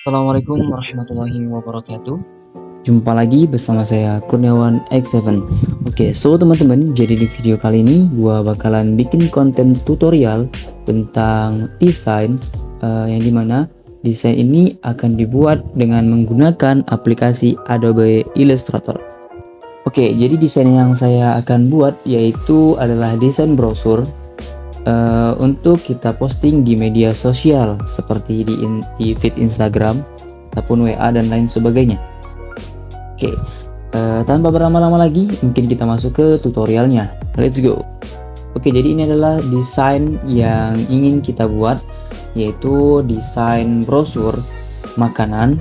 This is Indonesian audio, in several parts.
Assalamualaikum warahmatullahi wabarakatuh. Jumpa lagi bersama saya Kurniawan X7. Oke, so teman-teman, jadi di video kali ini gua bakalan bikin konten tutorial tentang desain yang dimana desain ini akan dibuat dengan menggunakan aplikasi Adobe Illustrator. Oke, jadi desain yang saya akan buat yaitu adalah desain brosur untuk kita posting di media sosial seperti di feed Instagram ataupun WA dan lain sebagainya. Oke, tanpa berlama-lama lagi, mungkin kita masuk ke tutorialnya. Let's go. Oke, jadi ini adalah desain yang ingin kita buat, yaitu desain brosur makanan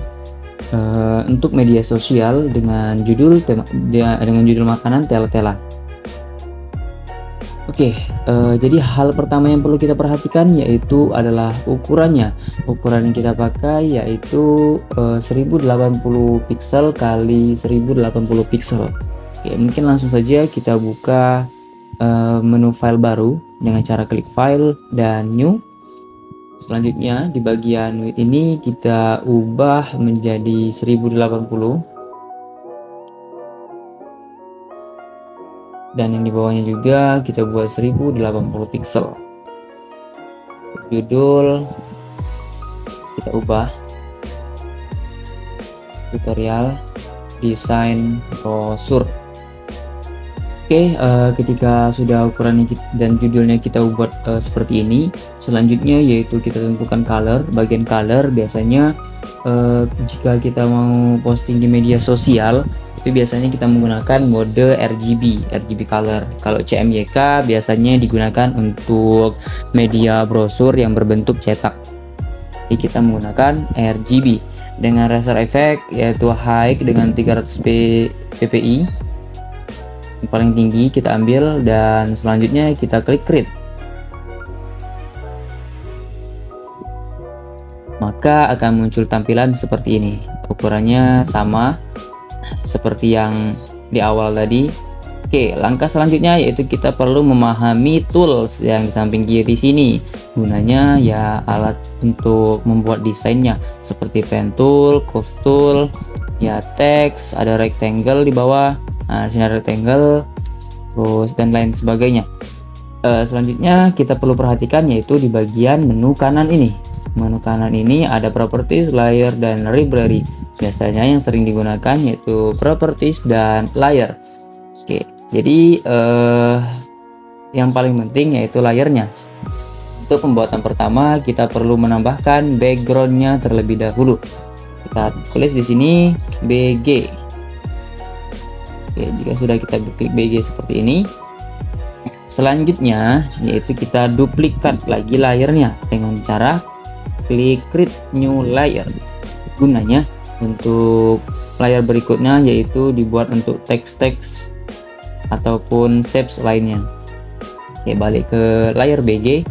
untuk media sosial dengan judul makanan tela-tela. Oke, jadi hal pertama yang perlu kita perhatikan yaitu adalah ukurannya. Ukuran yang kita pakai yaitu 1080 pixel kali 1080 pixel. Oke, mungkin langsung saja kita buka menu file baru dengan cara klik file dan new. Selanjutnya di bagian width ini kita ubah menjadi 1080. Dan yang di bawahnya juga kita buat 1080 pixel. Judul kita ubah tutorial desain brosur. Oke, ketika sudah ukurannya dan judulnya kita buat seperti ini, selanjutnya yaitu kita tentukan color. Bagian color biasanya jika kita mau posting di media sosial itu biasanya kita menggunakan mode RGB color. Kalau CMYK biasanya digunakan untuk media brosur yang berbentuk cetak. Jadi kita menggunakan RGB dengan raster effect yaitu high dengan 300 ppi. Yang paling tinggi kita ambil dan selanjutnya kita klik create. Maka akan muncul tampilan seperti ini. Ukurannya sama seperti yang di awal tadi. Oke, langkah selanjutnya yaitu kita perlu memahami tools yang di samping kiri sini. Gunanya ya alat untuk membuat desainnya seperti pen tool, curve tool, ya text, ada rectangle di bawah. Nah, di sini ada rectangle, terus dan lain sebagainya. Selanjutnya kita perlu perhatikan yaitu di bagian menu kanan ini. Menu kanan ini ada properties, layer, dan library. Biasanya yang sering digunakan yaitu properties dan layer. Oke, jadi yang paling penting yaitu layernya. Untuk pembuatan pertama kita perlu menambahkan backgroundnya terlebih dahulu. Kita tulis di sini BG. Oke, jika sudah kita klik BG seperti ini, selanjutnya yaitu kita duplikat lagi layernya dengan cara klik create new layer. Gunanya untuk layar berikutnya yaitu dibuat untuk teks-teks ataupun shapes lainnya. Oke, balik ke layar BG,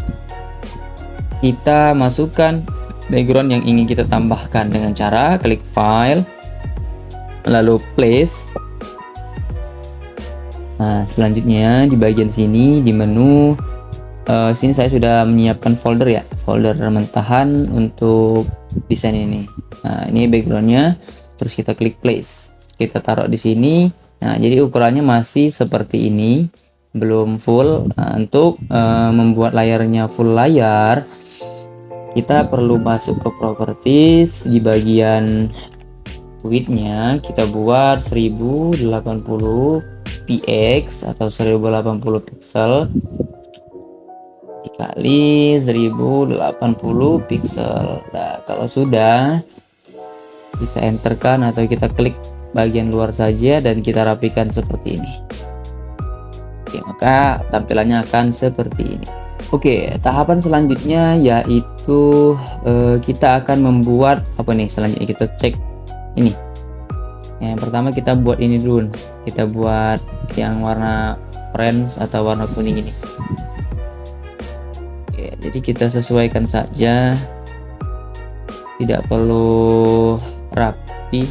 kita masukkan background yang ingin kita tambahkan dengan cara klik file lalu place. Nah, selanjutnya di bagian sini di menu sini saya sudah menyiapkan folder ya, folder mentahan untuk desain ini. Nah, ini backgroundnya, terus kita klik place, kita taruh di sini. Nah, jadi ukurannya masih seperti ini, belum full. Nah, untuk membuat layarnya full layar, kita perlu masuk ke properties. Di bagian widthnya kita buat 1080 px atau 1080 pixel dikali 1080 pixel. Nah, kalau sudah kita enterkan atau kita klik bagian luar saja dan kita rapikan seperti ini. Oke, maka tampilannya akan seperti ini. Oke, tahapan selanjutnya yaitu kita akan membuat apa nih? Selanjutnya kita cek ini. Yang pertama kita buat ini dulu. Kita buat yang warna orange atau warna kuning ini. Oke, jadi kita sesuaikan saja, tidak perlu rapi.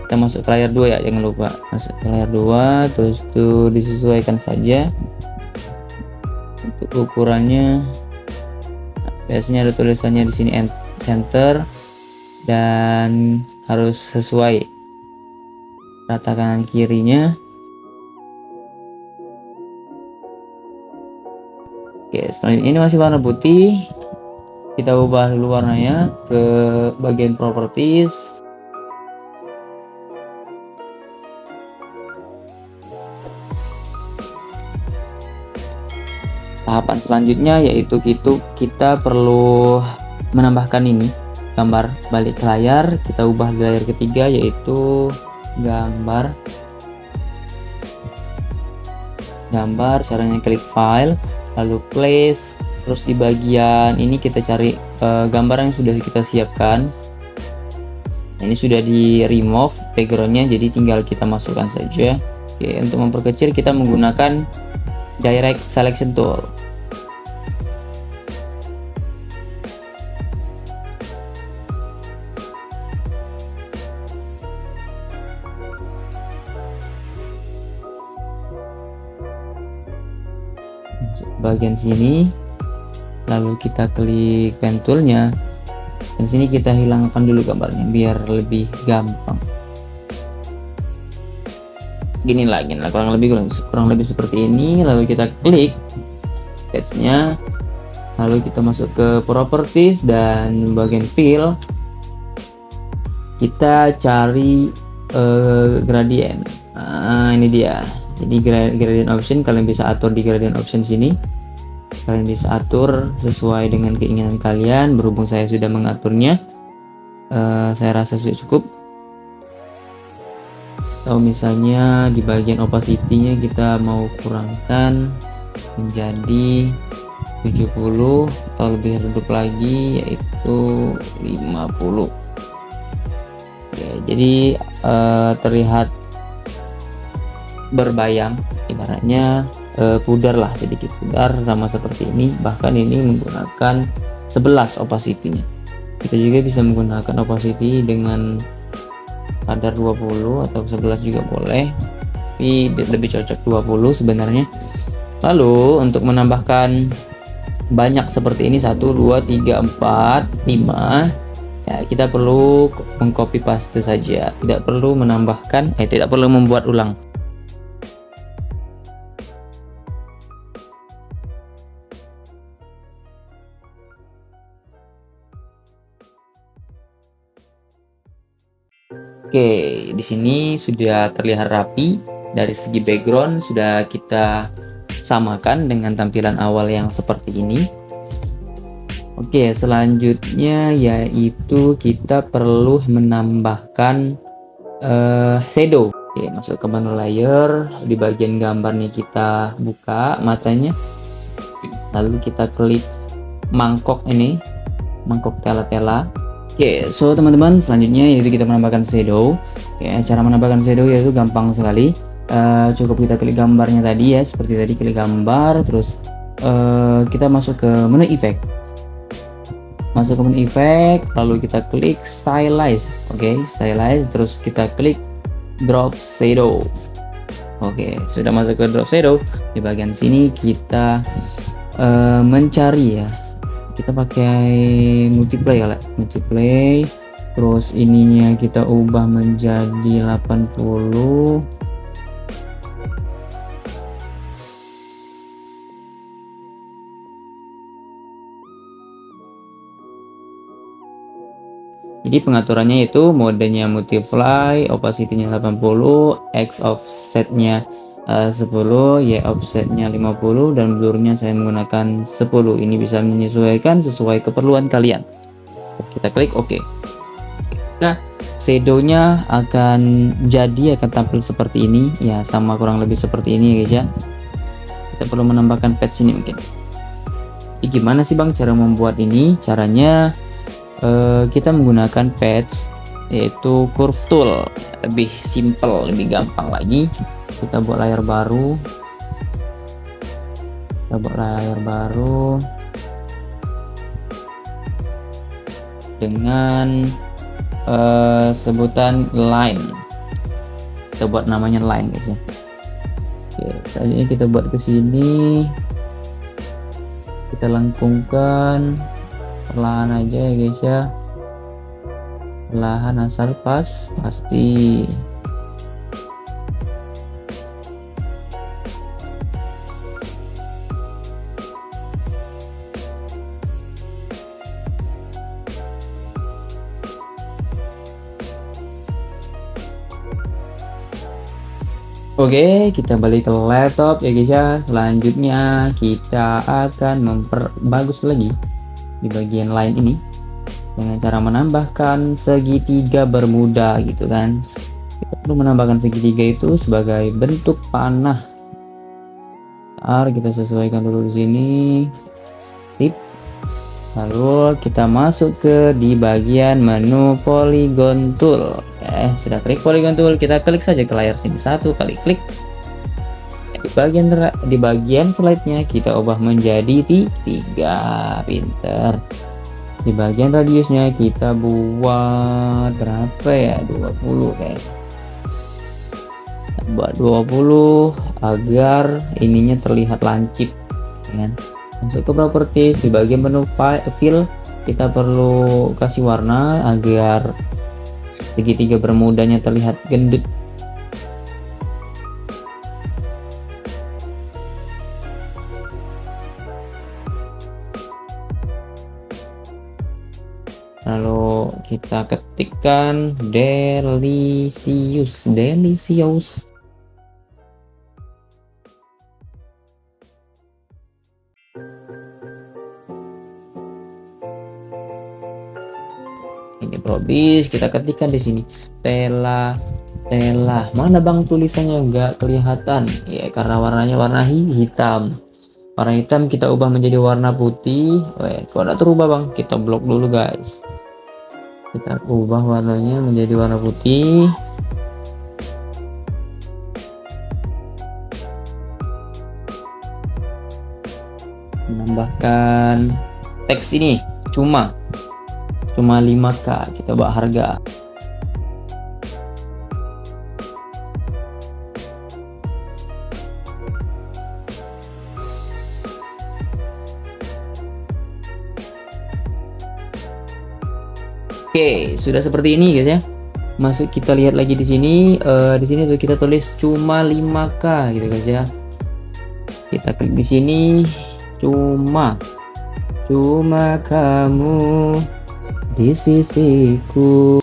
Kita masuk ke layar 2 ya, jangan lupa masuk ke layar 2, terus tuh disesuaikan saja untuk ukurannya. Biasanya ada tulisannya di sini center, dan harus sesuai rata kanan kirinya. Oke, selanjutnya ini masih warna putih. Kita ubah dulu warnanya ke bagian properties. Tahapan selanjutnya yaitu kita perlu menambahkan ini gambar balik layar. Kita ubah di layar ketiga yaitu gambar. Caranya klik file, lalu place, terus di bagian ini kita cari gambar yang sudah kita siapkan. Ini sudah di remove backgroundnya, jadi tinggal kita masukkan saja. Oke, untuk memperkecil kita menggunakan direct selection tool. Bagian sini, lalu kita klik pen toolnya, dan sini kita hilangkan dulu gambarnya biar lebih gampang. Gini lah kurang lebih seperti ini. Lalu kita klik patch-nya, lalu kita masuk ke properties dan bagian fill, kita cari gradient. Nah, ini dia. Jadi gradient option kalian bisa atur di gradient option sini. Kalian bisa atur sesuai dengan keinginan kalian. Berhubung saya sudah mengaturnya, saya rasa sudah cukup. Atau misalnya di bagian opacity-nya kita mau kurangkan menjadi 70 atau lebih redup lagi yaitu 50. Oke, jadi terlihat berbayang, ibaratnya pudar lah, sedikit pudar sama seperti ini. Bahkan ini menggunakan 11 opacity-nya. Kita juga bisa menggunakan opacity dengan kadar 20 atau 11 juga boleh, tapi lebih cocok 20 sebenarnya. Lalu untuk menambahkan banyak seperti ini 1, 2, 3, 4, 5 ya, kita perlu mengcopy paste saja, tidak perlu menambahkan, tidak perlu membuat ulang. Oke, di sini sudah terlihat rapi. Dari segi background sudah kita samakan dengan tampilan awal yang seperti ini. Oke, selanjutnya yaitu kita perlu menambahkan shadow. Oke, masuk ke menu layer, di bagian gambarnya kita buka matanya, lalu kita klik mangkok ini, mangkok tela-tela. Oke, so teman-teman, selanjutnya yaitu kita menambahkan shadow. Ya, cara menambahkan shadow yaitu gampang sekali. Cukup kita klik gambarnya tadi ya, seperti tadi, klik gambar, terus kita masuk ke menu effect. Masuk ke menu effect, lalu kita klik stylize. Oke, stylize, terus kita klik drop shadow. Oke, sudah masuk ke drop shadow. Di bagian sini kita mencari ya. Kita pakai multiply ya, multiply, terus ininya kita ubah menjadi 80. Jadi pengaturannya itu modenya multiply, opacity-nya 80, x offset-nya 10, y offsetnya 50, dan blurnya saya menggunakan 10. Ini bisa menyesuaikan sesuai keperluan kalian. Kita klik OK. Nah, shadownya akan tampil seperti ini ya, sama kurang lebih seperti ini ya guys ya. Kita perlu menambahkan patch ini mungkin. Jadi gimana sih bang cara membuat ini? Caranya kita menggunakan patch yaitu curve tool, lebih simple, lebih gampang lagi. Kita buat layar baru, dengan sebutan line. Kita buat namanya line guys ya. Oke, selanjutnya kita buat ke sini, kita lengkungkan perlahan aja ya guys ya. perlahan asal pas pasti. Oke, kita balik ke laptop ya guys ya. Selanjutnya kita akan memperbagus lagi di bagian lain ini dengan cara menambahkan segitiga bermuda gitu kan. Kita perlu menambahkan segitiga itu sebagai bentuk panah. Bentar, kita sesuaikan dulu di sini. Tip. Lalu kita masuk ke di bagian menu polygon tool. Sudah klik polygon tool, kita klik saja ke layar sini, satu kali klik. Di bagian slide-nya kita ubah menjadi 3, pinter. Di bagian radiusnya kita buat berapa ya, 20 guys. Buat 20 agar ininya terlihat lancip kan. Masuk ke properties, di bagian menu fill kita perlu kasih warna agar segitiga bermudanya terlihat gendut. Lalu kita ketikkan delicious. Ini probis, kita ketikkan di sini Tela. Mana bang tulisannya nggak kelihatan ya, karena warnanya warna hitam. Warna hitam kita ubah menjadi warna putih. Kalau nggak terubah bang, kita blok dulu guys. Kita ubah warnanya menjadi warna putih. Menambahkan teks ini cuma 5k, kita buat harga. Oke, sudah seperti ini guys ya. Masuk, kita lihat lagi di sini. Di sini tuh kita tulis cuma 5k gitu guys ya. Kita klik di sini, cuma kamu di sisiku.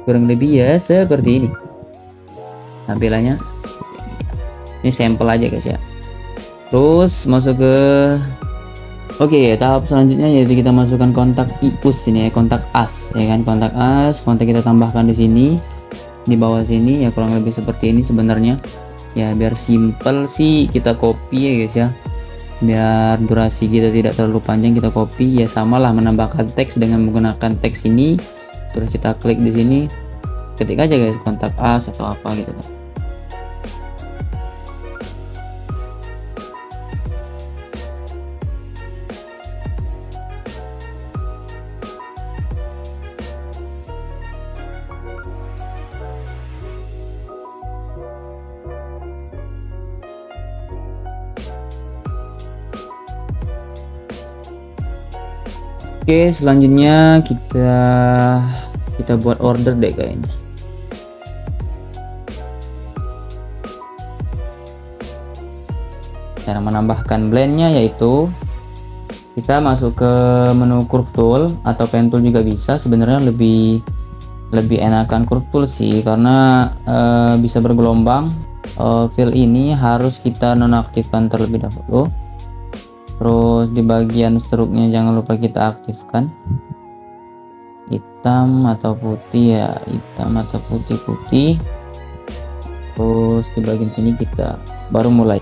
Kurang lebih ya seperti ini tampilannya. Ini sampel aja guys ya. Terus masuk ke tahap selanjutnya, yaitu kita masukkan kontak ipus ini ya, kontak as ya kan. Kontak kita tambahkan di sini, di bawah sini ya, kurang lebih seperti ini sebenarnya ya. Biar simple sih kita copy ya guys ya, biar durasi kita tidak terlalu panjang, kita copy ya. Samalah menambahkan teks dengan menggunakan teks ini. Terus kita klik di sini, ketik aja guys kontak as atau apa gitu kan. Oke, selanjutnya kita buat order deh kayaknya. Cara menambahkan blendnya yaitu kita masuk ke menu curve tool atau pen tool juga bisa. Sebenarnya lebih enakan curve tool sih, karena bisa bergelombang. Fill ini harus kita nonaktifkan terlebih dahulu. Terus di bagian struknya jangan lupa kita aktifkan hitam atau putih ya, hitam atau putih. Terus di bagian sini kita baru mulai.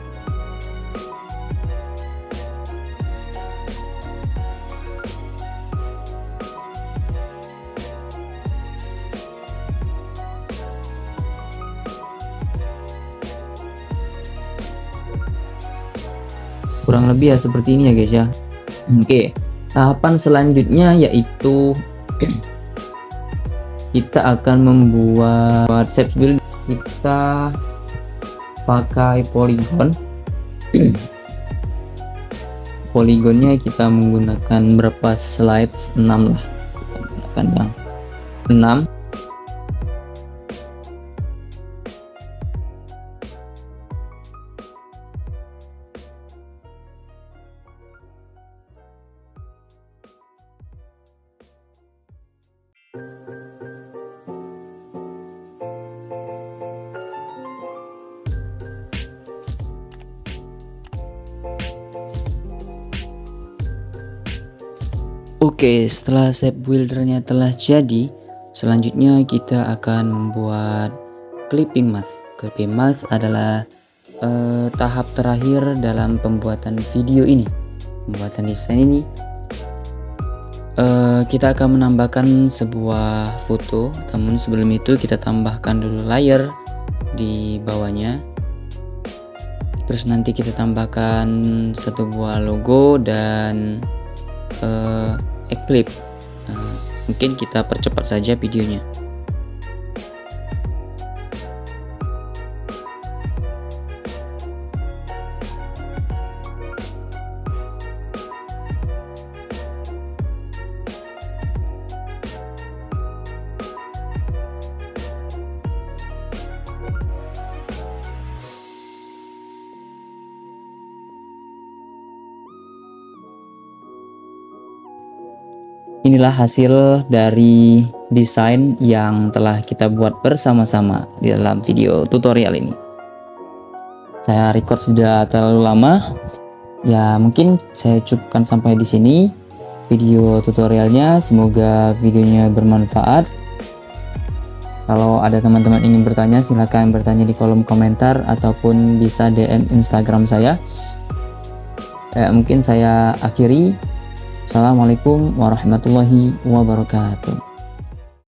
Kurang lebih ya seperti ini ya guys ya. Oke, Tahapan selanjutnya yaitu kita akan membuat shape build. Kita pakai polygon. Polygonnya kita menggunakan berapa slide, 6 lah, kita menggunakan yang 6. Oke, setelah shape buildernya telah jadi, selanjutnya kita akan membuat clipping mask. Clipping mask adalah tahap terakhir dalam pembuatan video ini, pembuatan desain ini. Kita akan menambahkan sebuah foto, namun sebelum itu kita tambahkan dulu layer di bawahnya. Terus nanti kita tambahkan satu buah logo dan Eclipse. Mungkin kita percepat saja videonya. Inilah hasil dari desain yang telah kita buat bersama-sama di dalam video tutorial ini. Saya record sudah terlalu lama. Ya, mungkin saya cukupkan sampai di sini video tutorialnya. Semoga videonya bermanfaat. Kalau ada teman-teman ingin bertanya, silahkan bertanya di kolom komentar ataupun bisa DM Instagram saya. Mungkin saya akhiri. Assalamualaikum warahmatullahi wabarakatuh.